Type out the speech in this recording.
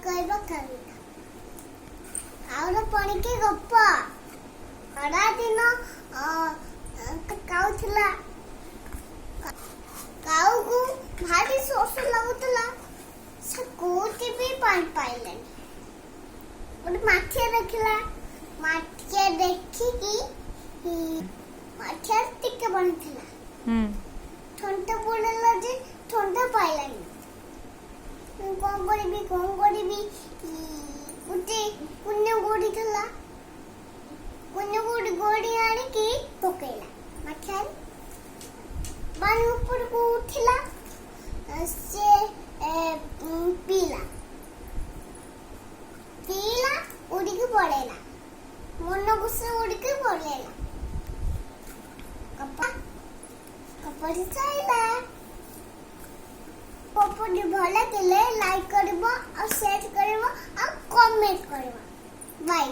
କହିବ କବିତା। କାଉର ପଣିକି ଗପ। ଖରା ଦିନ କାଉ ଥିଲା। କାଉକୁ ଭାରି ଶୋଷ ଲାଗୁଥିଲା। ସେ କୋଉଠି ବି ପାଣି ପାଇଲାନି। ଗୋଟେ ମାଠିଆ ଦେଖିଲା। ମାଠିଆ ଦେଖିକି ମାଠିଆ ଟିକେ ପାଣି ଥିଲା। ଥଣ୍ଡା ପଡିଲା ଯେ ଥଣ୍ଡା ପାଇଲାନି। କଣ କରିବି ଗୋଟେ କୁନି ଗୋଡି ଥିଲା। କୁନି ଗୋଡି ଆଣିକି ପକେଇଲା ମାଠିଆରେ। ପାଣି ଉପରକୁ ଉଠିଲା। ସେ ପିଇଲା ଉଡ଼ିକି ପଳେଇଲା। ମନକୁ ସେ ଉଡ଼ିକି ପଳେଇଲା। ଗପଟି ସରିଲା। ଗପଟି ଭଲ ଲାଗିଲେ ଲାଇକ୍ କରିବ ଆଉ ସେୟାର କରିବ ଆଉ କମେଣ୍ଟ କରିବ। ବାଇ।